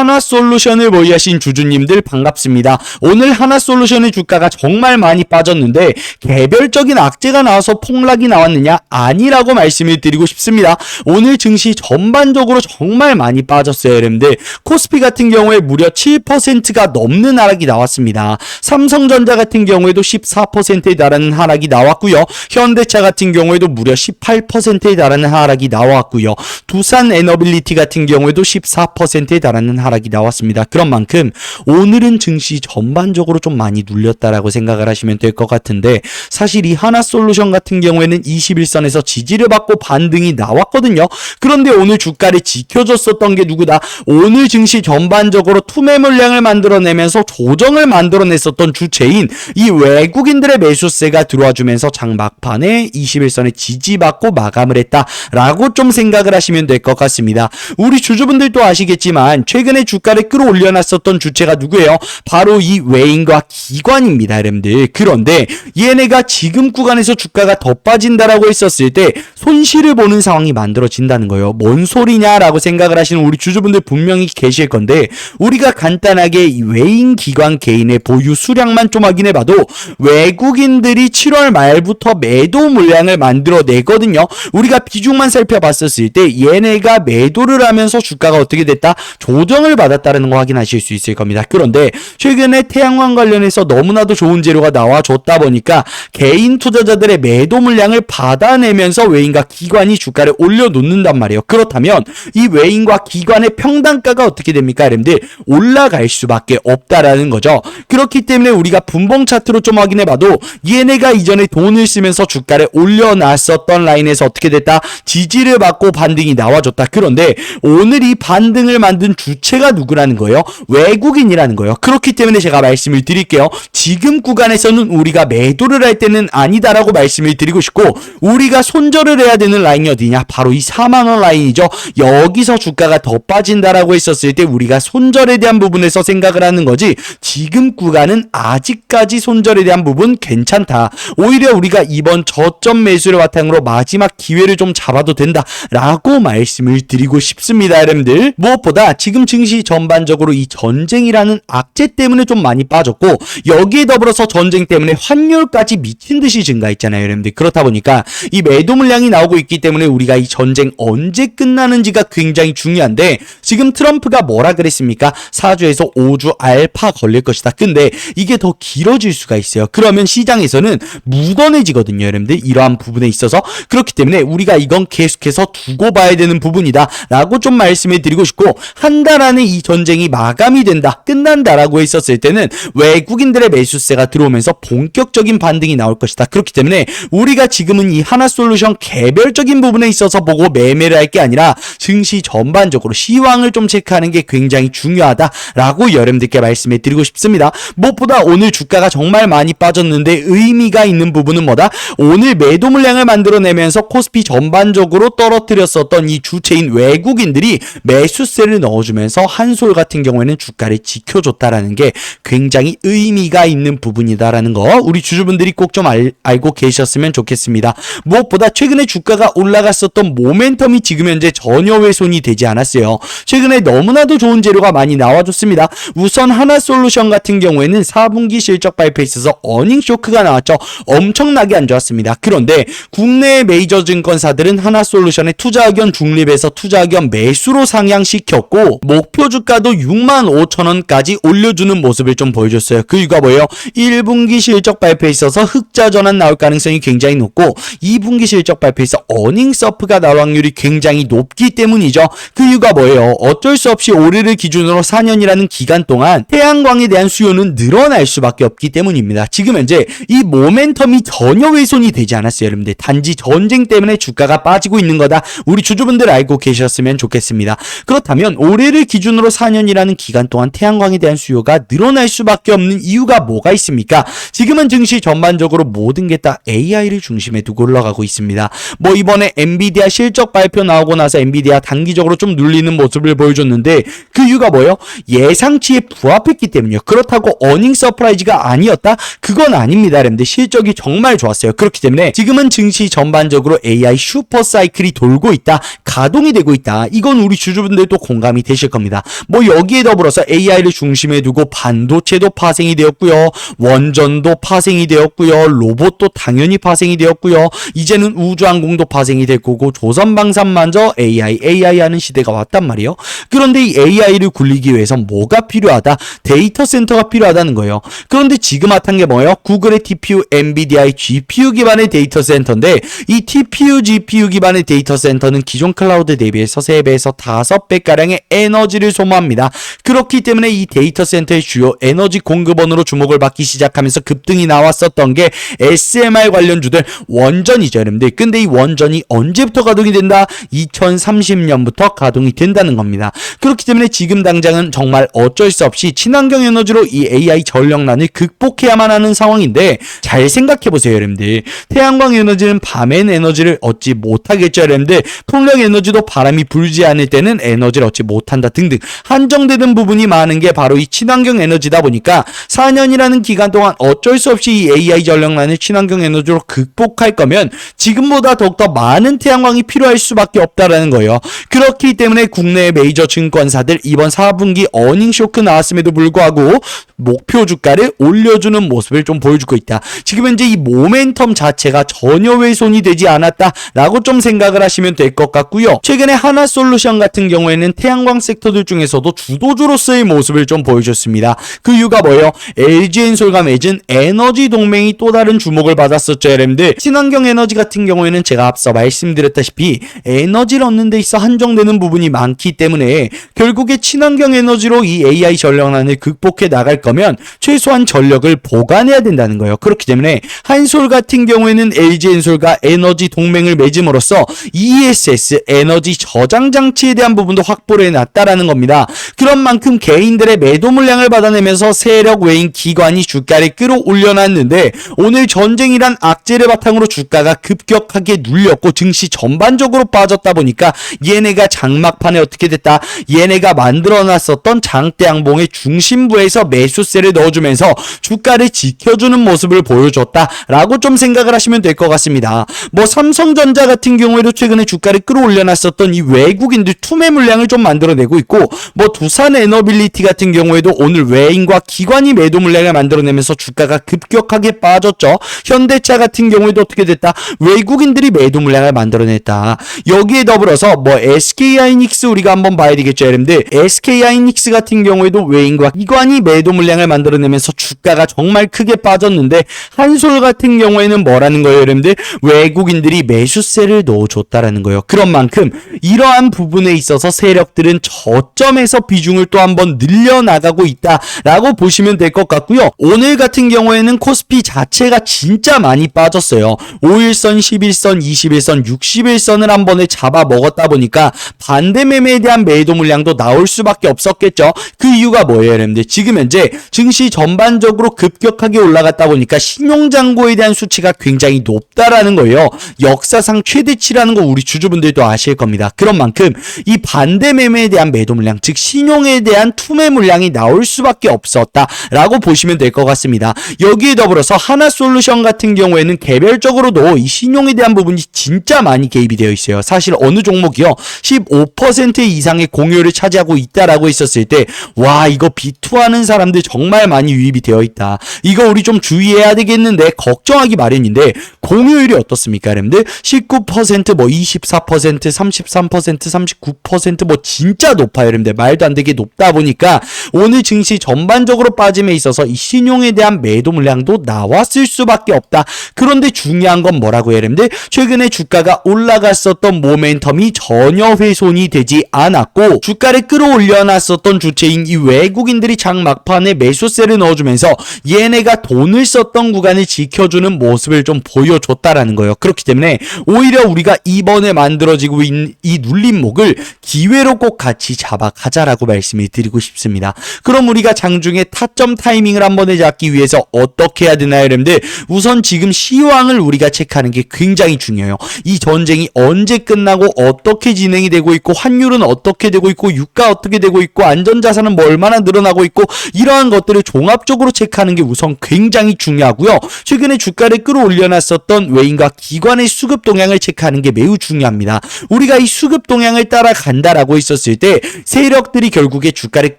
하나솔루션을 보유하신 주주님들 반갑습니다. 오늘 하나솔루션의 주가가 정말 많이 빠졌는데 개별적인 악재가 나와서 폭락이 나왔느냐? 아니라고 말씀을 드리고 싶습니다. 오늘 증시 전반적으로 정말 많이 빠졌어요, 여러분들. 코스피 같은 경우에 무려 7%가 넘는 하락이 나왔습니다. 삼성전자 같은 경우에도 14%에 달하는 하락이 나왔고요. 현대차 같은 경우에도 무려 18%에 달하는 하락이 나왔고요. 두산에너빌리티 같은 경우에도 14%에 달하는 하락이 나왔습니다. 그런 만큼 오늘은 증시 전반적으로 좀 많이 눌렸다라고 생각을 하시면 될 것 같은데, 사실 이 하나솔루션 같은 경우에는 21선에서 지지를 받고 반등이 나왔거든요. 그런데 오늘 주가를 지켜줬었던 게 누구다? 오늘 증시 전반적으로 투매 물량을 만들어내면서 조정을 만들어냈었던 주체인 이 외국인들의 매수세가 들어와주면서 장 막판에 21선에 지지받고 마감을 했다라고 좀 생각을 하시면 될 것 같습니다. 우리 주주분들도 아시겠지만 최근에 주가를 끌어올려놨었던 주체가 누구예요? 바로 이 외인과 기관입니다, 여러분들. 그런데 얘네가 지금 구간에서 주가가 더 빠진다라고 했었을 때 손실을 보는 상황이 만들어진다는 거예요. 뭔 소리냐라고 생각을 하시는 우리 주주분들 분명히 계실 건데, 우리가 간단하게 이 외인 기관 개인의 보유 수량만 좀 확인해봐도 외국인들이 7월 말부터 매도 물량을 만들어내거든요. 우리가 비중만 살펴봤었을 때 얘네가 매도를 하면서 주가가 어떻게 됐다? 조정을 받았다는 거 확인하실 수 있을 겁니다. 그런데 최근에 태양광 관련해서 너무나도 좋은 재료가 나와줬다 보니까 개인 투자자들의 매도 물량을 받아내면서 외인과 기관이 주가를 올려놓는단 말이에요. 그렇다면 이 외인과 기관의 평단가가 어떻게 됩니까, 여러분들? 올라갈 수밖에 없다라는 거죠. 그렇기 때문에 우리가 분봉 차트로 좀 확인해봐도 얘네가 이전에 돈을 쓰면서 주가를 올려놨었던 라인에서 어떻게 됐다? 지지를 받고 반등이 나와줬다. 그런데 오늘 이 반등을 만든 주체가 누구라는 거예요? 외국인이라는 거예요. 그렇기 때문에 제가 말씀을 드릴게요. 지금 구간에서는 우리가 매도를 할 때는 아니다라고 말씀을 드리고 싶고, 우리가 손절을 해야 되는 라인이 어디냐? 바로 이 4만원 라인이죠. 여기서 주가가 더 빠진다라고 했었을 때 우리가 손절에 대한 부분에서 생각을 하는 거지, 지금 구간은 아직까지 손절에 대한 부분 괜찮다. 오히려 우리가 이번 저점 매수를 바탕으로 마지막 기회를 좀 잡아도 된다라고 말씀을 드리고 싶습니다, 여러분들. 무엇보다 지금 증시 전반적으로 이 전쟁이라는 악재 때문에 좀 많이 빠졌고, 여기에 더불어서 전쟁 때문에 환율까지 미친 듯이 증가했잖아요, 여러분들. 그렇다 보니까 이 매도 물량이 나오고 있기 때문에 우리가 이 전쟁 언제 끝나는지가 굉장히 중요한데, 지금 트럼프가 뭐라 그랬습니까? 4주에서 5주 알파 걸릴 것이다. 근데 이게 더 길어질 수가 있어요. 그러면 시장에서는 무던해지거든요, 여러분들. 이러한 부분에 있어서. 그렇기 때문에 우리가 이건 계속해서 두고 봐야 되는 부분이다 라고 좀 말씀해 드리고 싶고, 한 달 안에 이 전쟁이 마감이 된다, 끝난다라고 했었을 때는 외국인들의 매수세가 들어오면서 본격적인 반등이 나올 것이다. 그렇기 때문에 우리가 지금은 이 하나솔루션 개별적인 부분에 있어서 보고 매매를 할 게 아니라 증시 전반적으로 시황을 좀 체크하는 게 굉장히 중요하다라고 여러분들께 말씀해 드리고 싶습니다. 무엇보다 오늘 주가가 정말 많이 빠졌는데 의미가 있는 부분은 뭐다? 오늘 매도 물량을 만들어내면서 코스피 전반적으로 떨어뜨렸었던 이 주체인 외국인들이 매수세를 넣어주면서 한솔 같은 경우에는 주가를 지켜줬다라는 게 굉장히 의미가 있는 부분이다라는 거 우리 주주분들이 꼭 좀 알고 계셨으면 좋겠습니다. 무엇보다 최근에 주가가 올라갔었던 모멘텀이 지금 현재 전혀 훼손이 되지 않았어요. 최근에 너무나도 좋은 재료가 많이 나와줬습니다. 우선 하나솔루션 같은 경우에는 4분기 실적 발표에 있어서 어닝 쇼크가 나왔죠. 엄청나게 안 좋았습니다. 그런데 국내 메이저 증권사들은 하나솔루션의 투자 의견 중립에서 투자 의견 매수로 상향시켰고, 목표 주가도 65,000원까지 올려주는 모습을 좀 보여줬어요. 그 이유가 뭐예요? 1분기 실적 발표에 있어서 흑자 전환 나올 가능성이 굉장히 높고, 2분기 실적 발표에 있어 어닝 서프가 나올 확률이 굉장히 높기 때문이죠. 그 이유가 뭐예요? 어쩔 수 없이 올해를 기준으로 4년이라는 기간 동안 태양광에 대한 수요는 늘어날 수밖에 없기 때문입니다. 지금 현재 이 모멘텀이 전혀 훼손이 되지 않았어요, 여러분들. 단지 전쟁 때문에 주가가 빠지고 있는 거다. 우리 주주분들 알고 계셨으면 좋겠습니다. 그렇다면 올해를 기준으로 4년이라는 기간 동안 태양광에 대한 수요가 늘어날 수밖에 없는 이유가 뭐가 있습니까? 지금은 증시 전반적으로 모든 게 다 AI를 중심에 두고 올라가고 있습니다. 뭐 이번에 엔비디아 실적 발표 나오고 나서 엔비디아 단기적으로 좀 눌리는 모습을 보여줬는데, 그 이유가 뭐예요? 예상치에 부합했기 때문이요. 그렇다고 어닝 서프라이즈가 아니었다? 그건 아닙니다, 여러분들. 실적이 정말 좋았어요. 그렇기 때문에 지금은 증시 전반적으로 AI 슈퍼 사이클이 돌고 있다, 가동이 되고 있다. 이건 우리 주주분들도 공감이 되실 겁니다. 있습니다. 뭐 여기에 더불어서 AI를 중심에 두고 반도체도 파생이 되었고요. 원전도 파생이 되었고요. 로봇도 당연히 파생이 되었고요. 이제는 우주항공도 파생이 될 거고 조선방산만저 AI 하는 시대가 왔단 말이에요. 그런데 이 AI를 굴리기 위해서 뭐가 필요하다? 데이터 센터가 필요하다는 거예요. 그런데 지금 핫한 게 뭐예요? 구글의 TPU, 엔비디아의 GPU 기반의 데이터 센터인데 이 TPU, GPU 기반의 데이터 센터는 기존 클라우드 대비해서 3배에서 5배가량의 에너지를 소모합니다. 그렇기 때문에 이 데이터 센터의 주요 에너지 공급원으로 주목을 받기 시작하면서 급등이 나왔었던 게 SMR 관련주들 원전이죠, 여러분들. 근데 이 원전이 언제부터 가동이 된다? 2030년부터 가동이 된다는 겁니다. 그렇기 때문에 지금 당장은 정말 어쩔 수 없이 친환경 에너지로 이 AI 전력난을 극복해야만 하는 상황인데 잘 생각해보세요, 여러분들. 태양광 에너지는 밤엔 에너지를 얻지 못하겠죠, 여러분들. 풍력 에너지도 바람이 불지 않을 때는 에너지를 얻지 못한다 등등 한정되는 부분이 많은 게 바로 이 친환경 에너지다 보니까 4년이라는 기간 동안 어쩔 수 없이 이 AI 전력난을 친환경 에너지로 극복할 거면 지금보다 더욱더 많은 태양광이 필요할 수밖에 없다라는 거예요. 그렇기 때문에 국내의 메이저 증권사들 이번 4분기 어닝 쇼크 나왔음에도 불구하고 목표 주가를 올려주는 모습을 좀 보여주고 있다. 지금 현재 이 모멘텀 자체가 전혀 훼손이 되지 않았다라고 좀 생각을 하시면 될 것 같고요. 최근에 하나솔루션 같은 경우에는 태양광 섹터들 중에서도 주도주로서의 모습을 좀 보여줬습니다. 그 이유가 뭐예요? LG엔솔과 맺은 에너지 동맹이 또 다른 주목을 받았었죠, 여러분들. 친환경 에너지 같은 경우에는 제가 앞서 말씀드렸다시피 에너지를 얻는 데 있어 한정되는 부분이 많기 때문에 결국에 친환경 에너지로 이 AI 전력난을 극복해 나갈 거면 최소한 전력을 보관해야 된다는 거예요. 그렇기 때문에 한솔 같은 경우에는 LG엔솔과 에너지 동맹을 맺음으로써 ESS 에너지 저장 장치에 대한 부분도 확보를 해놨다라는 겁니다. 그런 만큼 개인들의 매도 물량을 받아내면서 세력 외인 기관이 주가를 끌어올려놨는데 오늘 전쟁이란 악재를 바탕으로 주가가 급격하게 눌렸고 증시 전반적으로 빠졌다 보니까 얘네가 장막판에 어떻게 됐다? 얘네가 만들어놨었던 장대 양봉의 중심부에서 매수세를 넣어주면서 주가를 지켜주는 모습을 보여줬다라고 좀 생각을 하시면 될 것 같습니다. 뭐 삼성전자 같은 경우에도 최근에 주가를 끌어올려놨었던 이 외국인들 투매 물량을 좀 만들어내고 있고 뭐 두산 에너빌리티 같은 경우에도 오늘 외인과 기관이 매도 물량을 만들어내면서 주가가 급격하게 빠졌죠. 현대차 같은 경우에도 어떻게 됐다? 외국인들이 매도 물량을 만들어냈다. 여기에 더불어서 뭐 SK하이닉스 우리가 한번 봐야 되겠죠, 여러분들. SK하이닉스 같은 경우에도 외인과 기관이 매도 물량을 만들어내면서 주가가 정말 크게 빠졌는데 한솔 같은 경우에는 뭐라는 거예요, 여러분들? 외국인들이 매수세를 넣어줬다라는 거예요. 그런 만큼 이러한 부분에 있어서 세력들은 저점에서 비중을 또 한번 늘려나가고 있다라고 보시면 될 것 같고요. 오늘 같은 경우에는 코스피 자체가 진짜 많이 빠졌어요. 5일선, 11선, 21선, 61선을 한 번에 잡아 먹었다 보니까 반대 매매에 대한 매도 물량도 나올 수밖에 없었겠죠. 그 이유가 뭐예요, 여러분들? 지금 현재 증시 전반적으로 급격하게 올라갔다 보니까 신용잔고에 대한 수치가 굉장히 높다라는 거예요. 역사상 최대치라는 거 우리 주주분들도 아실 겁니다. 그런 만큼 이 반대 매매에 대한 매도 물량, 즉 신용에 대한 투매 물량이 나올 수밖에 없었다라고 보시면 될 것 같습니다. 여기에 더불어서 하나솔루션 같은 경우에는 개별적으로도 이 신용에 대한 부분이 진짜 많이 개입이 되어 있어요. 사실 어느 종목이요 15% 이상의 공유를 차지하고 있다라고 했었을 때 와 이거 비투하는 사람들 정말 많이 유입이 되어 있다. 이거 우리 좀 주의해야 되겠는데 걱정하기 마련인데 공유율이 어떻습니까, 여러분들? 19%, 뭐 24%, 33%, 39%, 뭐 진짜 높아요, 여러분들. 말도 안 되게 높다 보니까 오늘 증시 전반적으로 빠짐에 있어서 이 신용에 대한 매도 물량도 나왔을 수밖에 없다. 그런데 중요한 건 뭐라고요, 여러분들? 최근에 주가가 올라갔었던 모멘텀이 전혀 훼손이 되지 않았고 주가를 끌어올려놨었던 주체인 이 외국인들이 장 막판에 매수세를 넣어주면서 얘네가 돈을 썼던 구간을 지켜주는 모습을 좀 보여줬다라는 거예요. 그렇기 때문에 오히려 우리가 이번에 만들어지고 있는 이 눌림목을 기회로 꼭 같이 잡아가자라고 말씀을 드리고 싶습니다. 그럼 우리가 장중에 타점 타이밍을 한번 잡기 위해서 어떻게 해야 되나요, 여러분들? 우선 지금 시황을 우리가 체크하는 게 굉장히 중요해요. 이 전쟁이 언제 끝나고 어떻게 진행이 되고 있고 환율은 어떻게 되고 있고 유가 어떻게 되고 있고 안전자산은 뭐 얼마나 늘어나고 있고 이러한 것들을 종합적으로 체크하는 게 우선 굉장히 중요하고요. 최근에 주가를 끌어올려놨었던 외인과 기관의 수급 동향을 체크하는 게 매우 중요합니다. 우리가 이 수급 동향을 따라간다라고 있었을 때 세력들이 결국에 주가를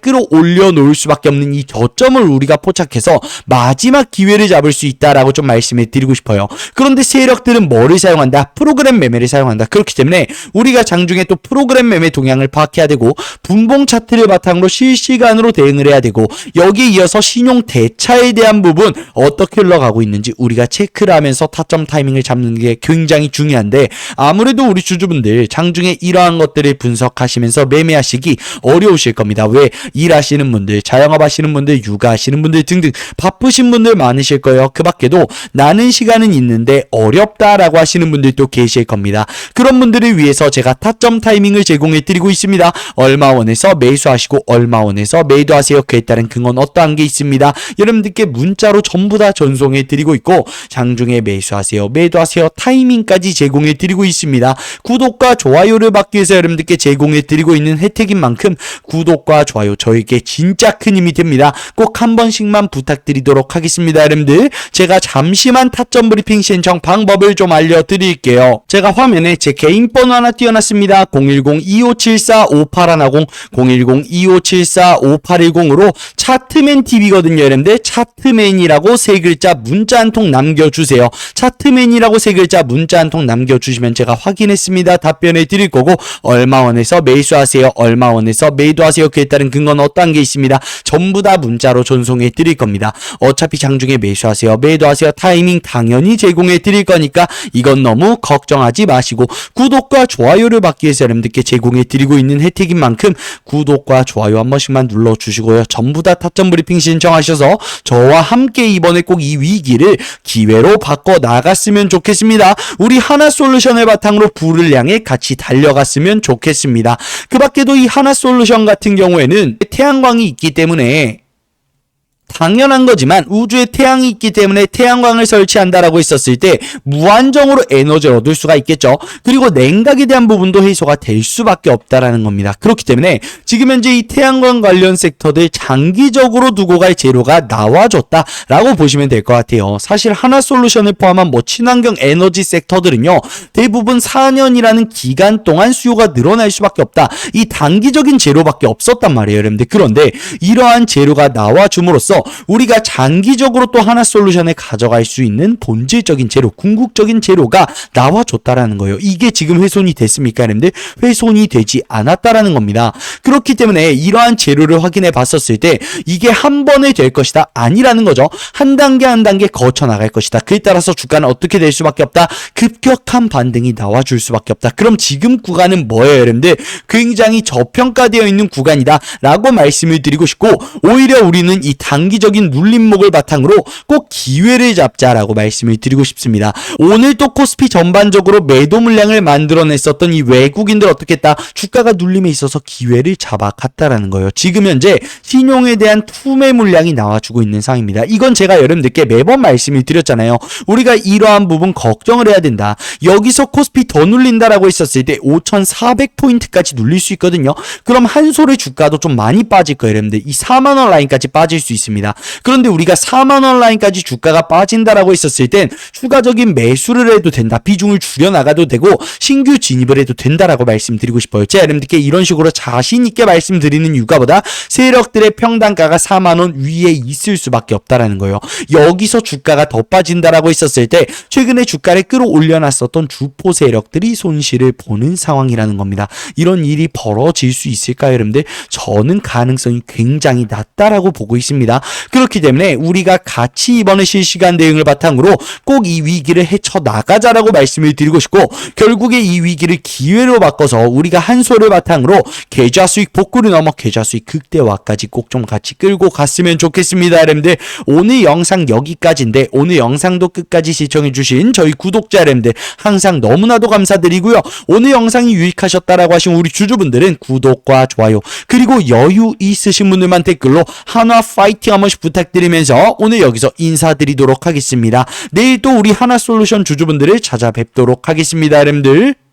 끌어올려 놓을 수밖에 없는 이 저점을 우리가 포착해서 마지막 기회를 잡을 수 있다라고 좀 말씀해 드리고 싶어요. 그런데 세력들은 뭐를 사용한다? 프로그램 매매를 사용한다. 그렇기 때문에 우리가 장중에 또 프로그램 매매 동향을 파악해야 되고 분봉 차트를 바탕으로 실시간으로 대응을 해야 되고 여기에 이어서 신용 대차에 대한 부분 어떻게 흘러가고 있는지 우리가 체크를 하면서 타점 타이밍을 잡는 게 굉장히 중요한데 아무래도 우리 주주분들 장중에 이러한 것들을 분석하시면서 매매하시기 어려우실 겁니다. 왜? 일하시는 분들, 자영업 하시는 분들, 육아하시는 분들 등등 바쁘신 분들 많으실 거예요. 그 밖에도 나는 시간은 있는데 어렵다라고 하시는 분들도 계실 겁니다. 그런 분들을 위해서 제가 타점 타이밍을 제공해 드리고 있습니다. 얼마 원에서 매수하시고 얼마 원에서 매도하세요. 그에 따른 근거는 어떠한 게 있습니다. 여러분들께 문자로 전부 다 전송해 드리고 있고 장중에 매수하세요, 매도하세요 타이밍까지 제공해 드리고 있습니다. 구독과 좋아요를 받기 위해서 여러분들께 제공해 드리고 있는 혜택인 만큼 구독과 좋아요 저에게 진짜 큰 힘이 됩니다. 꼭 한 번씩만 부탁드리도록 하겠습니다. 여러분들 제가 잠시만 타점 브리핑 신청 방법을 좀 알려드릴게요. 제가 화면에 제 개인 번호 하나 띄워놨습니다. 010-2574-5810 010-2574-5810으로 차트맨 TV거든요. 여러분들 차트맨이라고 세 글자 문자 한 통 남겨주세요. 차트맨이라고 세 글자 문자 한 통 남겨주시면 제가 확인했습니다. 답변해 드릴 거고 얼마 원에서 매수하세요, 얼마 원에서 매도하세요 그에 따른 근거는 어떠한 게 있습니다. 전부 다 문자로 전송해 드릴 겁니다. 어차피 장중에 매수하세요, 매도하세요 타이밍 당연히 제공해 드릴 거니까 이건 너무 걱정하지 마시고 구독과 좋아요를 받기 위해서 여러분들께 제공해 드리고 있는 혜택인 만큼 구독과 좋아요 한 번씩만 눌러주시고요. 전부 다 타점 브리핑 신청하셔서 저와 함께 이번에 꼭 이 위기를 기회로 바꿔 나갔으면 좋겠습니다. 우리 하나솔루션을 바탕으로 부를 향해 같이 달려갔으면 좋겠습니다. 그 밖에도 이 하나솔루션 같은 경우에는 태양광이 있기 때문에 당연한 거지만 우주에 태양이 있기 때문에 태양광을 설치한다라고 했었을 때 무한정으로 에너지를 얻을 수가 있겠죠. 그리고 냉각에 대한 부분도 해소가 될 수밖에 없다라는 겁니다. 그렇기 때문에 지금 현재 이 태양광 관련 섹터들 장기적으로 두고 갈 재료가 나와줬다라고 보시면 될 것 같아요. 사실 하나솔루션을 포함한 뭐 친환경 에너지 섹터들은요 대부분 4년이라는 기간 동안 수요가 늘어날 수밖에 없다. 이 단기적인 재료밖에 없었단 말이에요, 여러분들. 그런데 이러한 재료가 나와줌으로써 우리가 장기적으로 또 하나솔루션에 가져갈 수 있는 본질적인 재료, 궁극적인 재료가 나와줬다라는 거예요. 이게 지금 훼손이 됐습니까, 여러분들? 훼손이 되지 않았다라는 겁니다. 그렇기 때문에 이러한 재료를 확인해 봤었을 때 이게 한 번에 될 것이다 아니라는 거죠. 한 단계 한 단계 거쳐 나갈 것이다. 그에 따라서 주가는 어떻게 될 수밖에 없다. 급격한 반등이 나와줄 수밖에 없다. 그럼 지금 구간은 뭐예요, 여러분들? 굉장히 저평가되어 있는 구간이다 라고 말씀을 드리고 싶고 오히려 우리는 이 단기적인 눌림목을 바탕으로 꼭 기회를 잡자라고 말씀을 드리고 싶습니다. 오늘 또 코스피 전반적으로 매도 물량을 만들어냈었던 이 외국인들 어떻게 했다? 주가가 눌림에 있어서 기회를 잡아갔다라는 거예요. 지금 현재 신용에 대한 투매 물량이 나와주고 있는 상황입니다. 이건 제가 여러분들께 매번 말씀을 드렸잖아요. 우리가 이러한 부분 걱정을 해야 된다. 여기서 코스피 더 눌린다라고 했었을 때 5,400포인트까지 눌릴 수 있거든요. 그럼 한솔의 주가도 좀 많이 빠질 거예요, 여러분들. 이 4만원 라인까지 빠질 수 있습니다. 그런데 우리가 4만원 라인까지 주가가 빠진다라고 했었을 땐 추가적인 매수를 해도 된다. 비중을 줄여나가도 되고 신규 진입을 해도 된다라고 말씀드리고 싶어요. 제가 여러분들께 이런 식으로 자신있게 말씀드리는 이유가보다 세력들의 평단가가 4만원 위에 있을 수밖에 없다라는 거예요. 여기서 주가가 더 빠진다라고 했었을 때 최근에 주가를 끌어올려놨었던 주포 세력들이 손실을 보는 상황이라는 겁니다. 이런 일이 벌어질 수 있을까요, 여러분들? 저는 가능성이 굉장히 낮다라고 보고 있습니다. 그렇기 때문에 우리가 같이 이번에 실시간 대응을 바탕으로 꼭 이 위기를 헤쳐나가자라고 말씀을 드리고 싶고 결국에 이 위기를 기회로 바꿔서 우리가 한솔을 바탕으로 계좌 수익 복구를 넘어 계좌 수익 극대화까지 꼭 좀 같이 끌고 갔으면 좋겠습니다. 여러분들 오늘 영상 여기까지인데 오늘 영상도 끝까지 시청해주신 저희 구독자 여러분들 항상 너무나도 감사드리고요. 오늘 영상이 유익하셨다라고 하신 우리 주주분들은 구독과 좋아요 그리고 여유 있으신 분들만 댓글로 한화 파이팅 한 번씩 부탁드리면서 오늘 여기서 인사드리도록 하겠습니다. 내일 또 우리 하나솔루션 주주분들을 찾아뵙도록 하겠습니다. 여러분들.